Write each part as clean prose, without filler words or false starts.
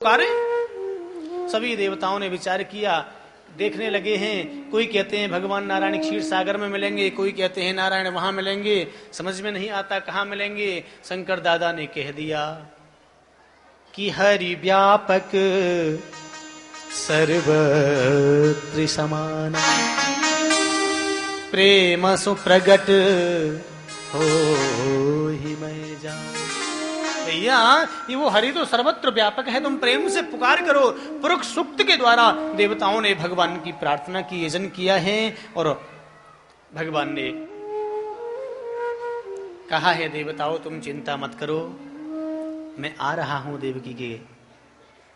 पुकारे। सभी देवताओं ने विचार किया, देखने लगे हैं। कोई कहते हैं भगवान नारायण क्षीर सागर में मिलेंगे, कोई कहते हैं नारायण वहां मिलेंगे, समझ में नहीं आता कहां मिलेंगे। शंकर दादा ने कह दिया कि हरि व्यापक सर्वत्र समान, प्रेम सुप्रगट हो ही मैं जान। भैया ये वो हरि तो सर्वत्र व्यापक है, तुम प्रेम से पुकार करो। पुरुष सूक्त के द्वारा देवताओं ने भगवान की प्रार्थना की, यजन किया है और भगवान ने कहा है देवताओं तुम चिंता मत करो, मैं आ रहा हूं देवकी के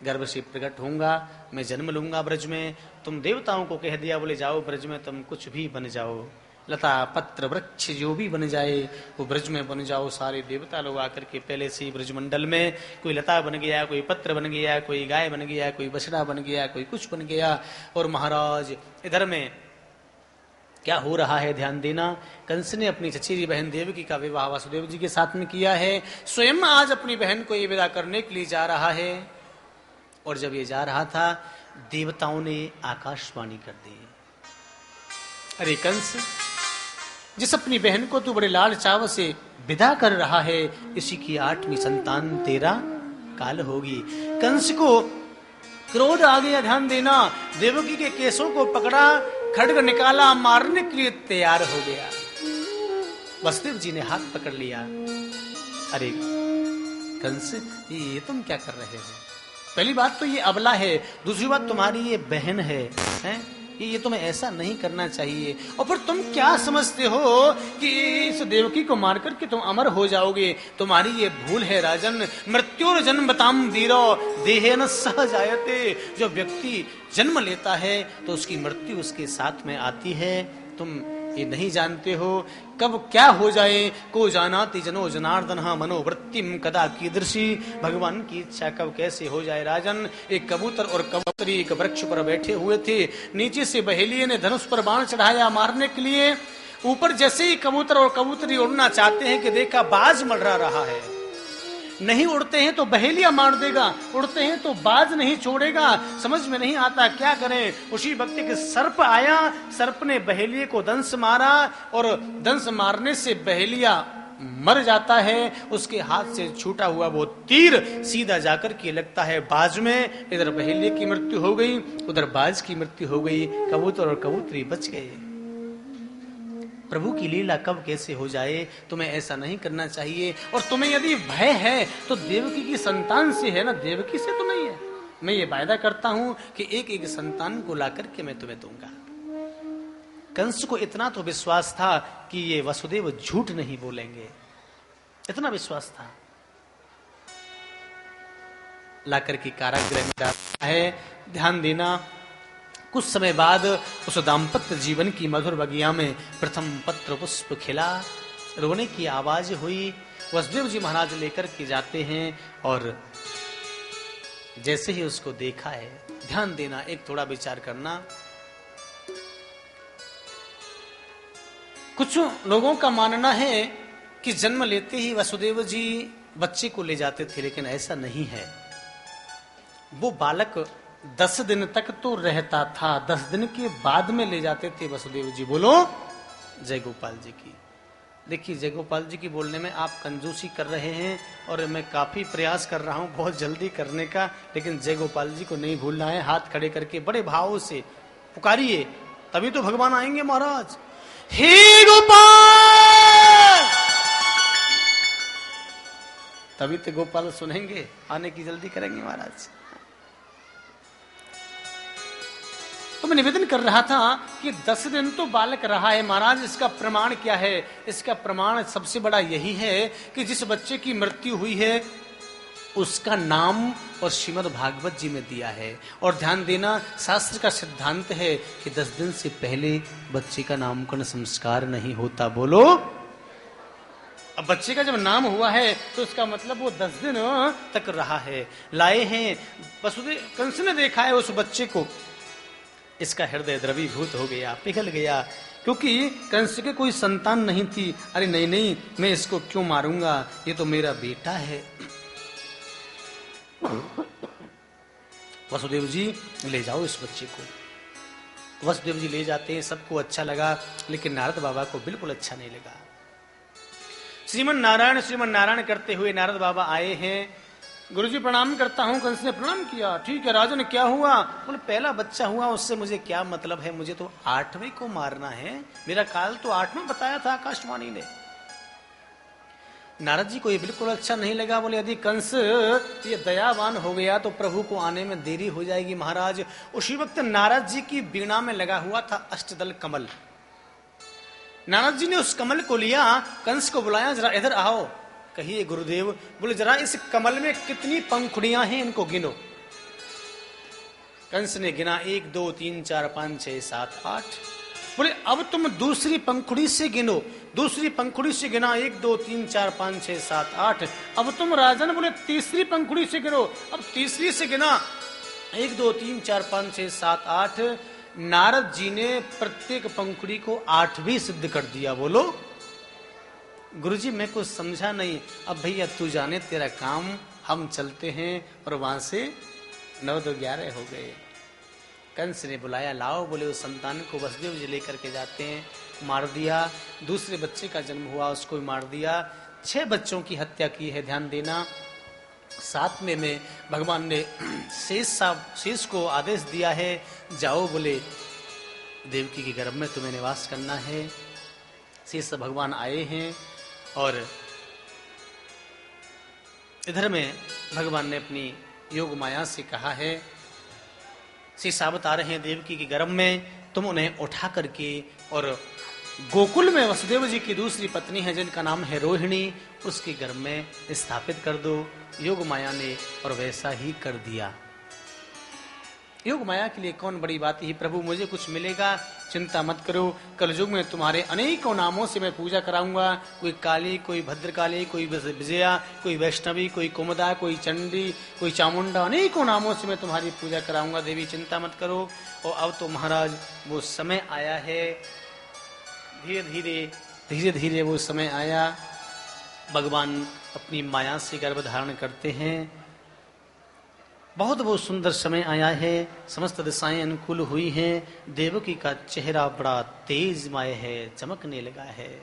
गर्भ से प्रकट होऊंगा, मैं जन्म लूंगा ब्रज में। तुम देवताओं को कह दिया, बोले जाओ ब्रज में तुम कुछ भी बन जाओ, लता पत्र वृक्ष जो भी बन जाए वो ब्रज में बन जाओ। सारे देवता लोग आकर के पहले से ही ब्रजमंडल में, कोई लता बन गया, कोई पत्र बन गया, कोई गाय बन गया, कोई बछड़ा बन गया, कोई कुछ बन गया। और महाराज इधर में क्या हो रहा है ध्यान देना। कंस ने अपनी चचेरी बहन देवकी का विवाह वासुदेव जी के साथ में किया है। स्वयं आज अपनी बहन को ये विदा करने के लिए जा रहा है। और जब ये जा रहा था देवताओं ने आकाशवाणी कर दी, अरे कंस, जिस अपनी बहन को तू बड़े लाल चाव से विदा कर रहा है, इसी की 8वीं संतान तेरा काल होगी। कंस को क्रोध आ गया, ध्यान देना। देवकी के केसों को पकड़ा, खड्ग निकाला, मारने के लिए तैयार हो गया। वसुदेव जी ने हाथ पकड़ लिया, अरे कंस ये तुम क्या कर रहे हो? पहली बात तो ये अबला है, दूसरी बात तुम्हारी ये बहन है, हैं? ये तुम्हें ऐसा नहीं करना चाहिए। और फिर तुम क्या समझते हो कि इस देवकी को मार करके तुम अमर हो जाओगे? तुम्हारी ये भूल है राजन। मृत्युर जन्म बताम वीरो देहेन सह जायते। जो व्यक्ति जन्म लेता है तो उसकी मृत्यु उसके साथ में आती है। तुम ये नहीं जानते हो कब क्या हो जाए। को जानाति जनो जनार्दन मनोवृत्तिम कदा कीदृशी। भगवान की इच्छा कब कैसे हो जाए राजन। एक कबूतर और कबूतरी एक वृक्ष पर बैठे हुए थे। नीचे से बहेलिये ने धनुष पर बाण चढ़ाया मारने के लिए। ऊपर जैसे ही कबूतर और कबूतरी उड़ना चाहते हैं कि देखा बाज मंडरा रहा है। नहीं उड़ते हैं तो बहेलिया मार देगा, उड़ते हैं तो बाज नहीं छोड़ेगा। समझ में नहीं आता क्या करें। उसी वक्त के सर्प आया, सर्प ने बहेलिये को दंश मारा और दंश मारने से बहेलिया मर जाता है। उसके हाथ से छूटा हुआ वो तीर सीधा जाकर के लगता है बाज में। इधर बहेलिये की मृत्यु हो गई, उधर बाज की मृत्यु हो गई। कबूतर और कबूतरी बच गए। प्रभु की लीला कब कैसे हो जाए, तुम्हें ऐसा नहीं करना चाहिए। और तुम्हें यदि भय है तो देवकी की संतान से है ना, देवकी से तो नहीं है। मैं ये वायदा करता हूं कि एक एक संतान को ला करके मैं तुम्हें दूंगा। कंस को इतना तो विश्वास था कि ये वसुदेव झूठ नहीं बोलेंगे, इतना विश्वास था। लाकर के कारागृह में डाला है। ध्यान देना, कुछ समय बाद उस दाम्पत्य जीवन की मधुर बगिया में प्रथम पत्र पुष्प खिला। रोने की आवाज हुई। वसुदेव जी महाराज लेकर के जाते हैं और जैसे ही उसको देखा है, ध्यान देना, एक थोड़ा विचार करना। कुछ लोगों का मानना है कि जन्म लेते ही वसुदेव जी बच्चे को ले जाते थे, लेकिन ऐसा नहीं है। वो बालक 10 दिन तक तो रहता था, 10 दिन के बाद में ले जाते थे वसुदेव जी। बोलो जय गोपाल जी की। देखिए जय गोपाल जी की बोलने में आप कंजूसी कर रहे हैं और मैं काफी प्रयास कर रहा हूं बहुत जल्दी करने का, लेकिन जय गोपाल जी को नहीं भूलना है। हाथ खड़े करके बड़े भाव से पुकारिए, तभी तो भगवान आएंगे महाराज। हे गोपाल, तभी तो गोपाल सुनेंगे, आने की जल्दी करेंगे महाराज। तो मैं निवेदन कर रहा था कि 10 दिन तो बालक रहा है महाराज। इसका प्रमाण क्या है? इसका प्रमाण सबसे बड़ा यही है कि जिस बच्चे की मृत्यु हुई है उसका नाम और श्रीमद् भागवत जी में दिया है। और ध्यान देना, शास्त्र का सिद्धांत है कि 10 दिन से पहले बच्चे का नामकरण संस्कार नहीं होता। बोलो, अब बच्चे का जब नाम हुआ है तो इसका मतलब वो 10 दिन तक रहा है। लाए हैं वसुदेव, कंस ने देखा है उस बच्चे को, इसका हृदय द्रवीभूत हो गया, पिघल गया, क्योंकि कंस के कोई संतान नहीं थी। अरे नहीं नहीं, मैं इसको क्यों मारूंगा, ये तो मेरा बेटा है। वसुदेव जी ले जाओ इस बच्चे को। वसुदेव जी ले जाते हैं, सबको अच्छा लगा, लेकिन नारद बाबा को बिल्कुल अच्छा नहीं लगा। श्रीमन नारायण करते हुए नारद बाबा आए हैं। गुरुजी प्रणाम करता हूं। कंस ने प्रणाम किया। ठीक है राजन, क्या हुआ? बोले पहला बच्चा हुआ, उससे मुझे क्या मतलब है, मुझे तो 8वें को मारना है, मेरा काल तो 8वां बताया था आकाशवाणी ने। नारद जी को ये बिल्कुल अच्छा नहीं लगा। बोले यदि कंस ये दयावान हो गया तो प्रभु को आने में देरी हो जाएगी महाराज। उसी वक्त नारद जी की बीणा में लगा हुआ था अष्टदल कमल। नारद जी ने उस कमल को लिया, कंस को बुलाया, जरा इधर आओ। कहिए गुरुदेव। बोले जरा इस कमल में कितनी पंखुड़ियां हैं, इनको गिनो। कंस ने गिना 1 2 3 4 5 6 7 8। बोले अब तुम दूसरी पंखुड़ी से गिनो। दूसरी पंखुड़ी से गिना 1 2 3 4 5 6 7 8। अब तुम राजन बोले तीसरी पंखुड़ी से गिनो। अब तीसरी से गिना 1 2 3 4 5 6 7 8। नारद जी ने प्रत्येक पंखुड़ी को 8वीं सिद्ध कर दिया। बोलो गुरुजी मैं कुछ समझा नहीं। अब भैया तू जाने तेरा काम, हम चलते हैं। और वहां से 9 2 11 हो गए। कंस ने बुलाया, लाओ। बोले उस संतान को वसुदेव जी लेकर के जाते हैं। मार दिया। दूसरे बच्चे का जन्म हुआ, उसको भी मार दिया। 6 बच्चों की हत्या की है, ध्यान देना। 7वें में भगवान ने शेष को आदेश दिया है, जाओ बोले देवकी के गर्भ में तुम्हें निवास करना है। शेष भगवान आए हैं और इधर में भगवान ने अपनी योग माया से कहा है, शेषावत आ रहे हैं देवकी के गर्भ में, तुम उन्हें उठा करके और गोकुल में वसुदेव जी की दूसरी पत्नी है जिनका नाम है रोहिणी, उसके गर्भ में स्थापित कर दो। योग माया ने और वैसा ही कर दिया। योग माया के लिए कौन बड़ी बात ही, प्रभु मुझे कुछ मिलेगा, चिंता मत करो, कलयुग में तुम्हारे अनेकों नामों से मैं पूजा कराऊंगा। कोई काली, कोई भद्रकाली, कोई विजया, कोई वैष्णवी, कोई कुमुदा, कोई चंडी, कोई चामुंडा, अनेकों नामों से मैं तुम्हारी पूजा कराऊंगा। देवी चिंता मत करो। और अब तो महाराज वो समय आया है, धीरे धीरे वो समय आया। भगवान अपनी माया से गर्भ धारण करते हैं। बहुत सुंदर समय आया है, समस्त दिशाएं अनुकूल हुई हैं। देवकी का चेहरा बड़ा तेजमय है, चमकने लगा है।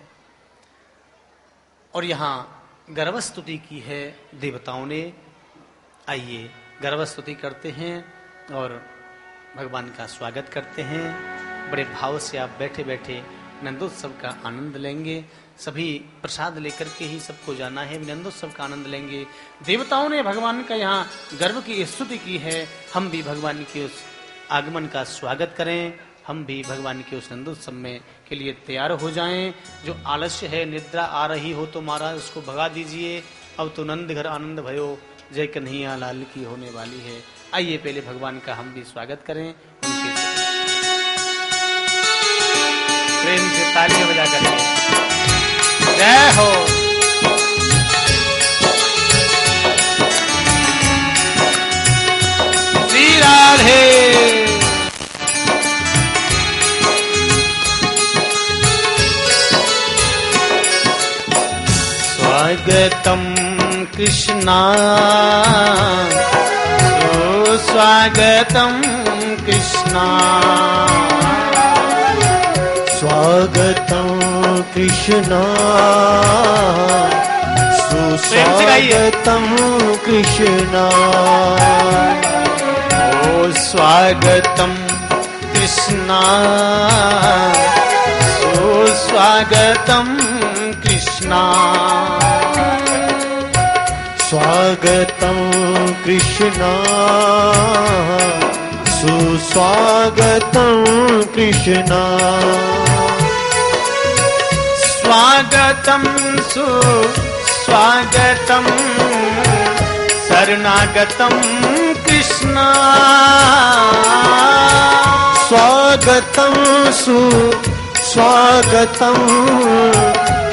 और यहाँ गर्भस्तुति की है देवताओं ने। आइए गर्भस्तुति करते हैं और भगवान का स्वागत करते हैं। बड़े भाव से आप बैठे बैठे नंदोत्सव का आनंद लेंगे। सभी प्रसाद लेकर के ही सबको जाना है, नंदोत्सव का आनंद लेंगे। देवताओं ने भगवान का यहाँ गर्भ की स्तुति की है। हम भी भगवान के उस आगमन का स्वागत करें, हम भी भगवान के उस नंदोत्सव में के लिए तैयार हो जाएं। जो आलस्य है, निद्रा आ रही हो तो महाराज उसको भगा दीजिए। अब तो नंद घर आनंद भयो, जय कन्हैया लाल की होने वाली है। आइए पहले भगवान का हम भी स्वागत करें, उनके प्रेम से तालियां बजा करके जय हो। श्री राधे। स्वागतम कृष्णा, सुस्वागतम कृष्णा, स्वागतम कृष्णा, सुस्वागतम कृष्णा। ओ स्वागतम कृष्णा, सुस्वागतम कृष्णा। स्वागतम कृष्णा, सुस्वागतम कृष्णा। स्वागतम सुस्वागतम शरणागतम कृष्णा। स्वागतम सुस्वागतम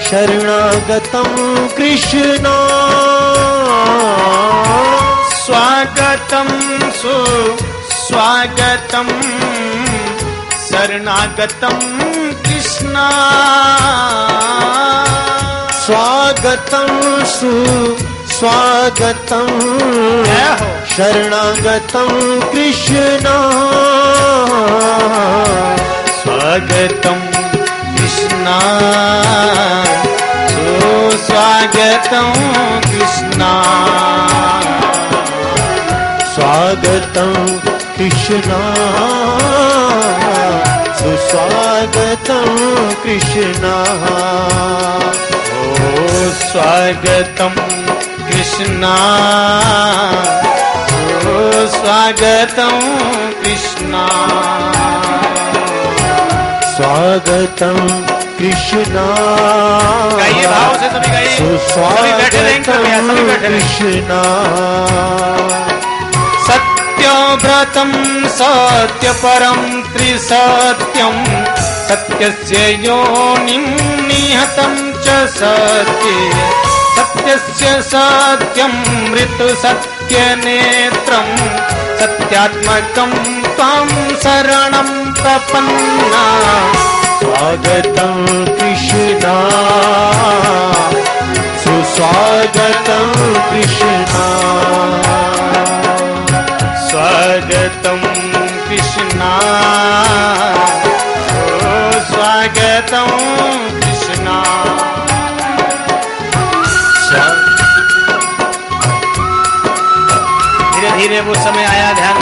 शरणागतम कृष्णा। स्वागतम सुस्वागतम शरणागतम कृष्णा। स्वागतम सुस्वागतं जय हो। शरणागतं कृष्ण स्वागतं कृष्ण सुस्वागतं कृष्ण स्वागतं कृष्ण सुस्वागतं कृष्ण ओ स्वागतं कृष्ण ओ स्वागतं कृष्ण स्वागतं कृष्ण गाइए भाव से सभी गाइए। सभी बैठे रहेंगे कृपया, सभी बैठे रहेंगे। कृष्ण सत्यव्रतं सत्यपरं त्रिसत्यं सत्यस्य योनिं निहतं च सत्ये सत्यस्य सत्यं मृत्युसत्यनेत्रं सत्यात्मकं त्वां शरणं प्रपन्ना स्वागतं कृष्ण सुस्वागतं कृष्ण स्वागतं कृष्ण ओ स्वागतं कृष्ण धीरे धीरे वो समय आया ध्यान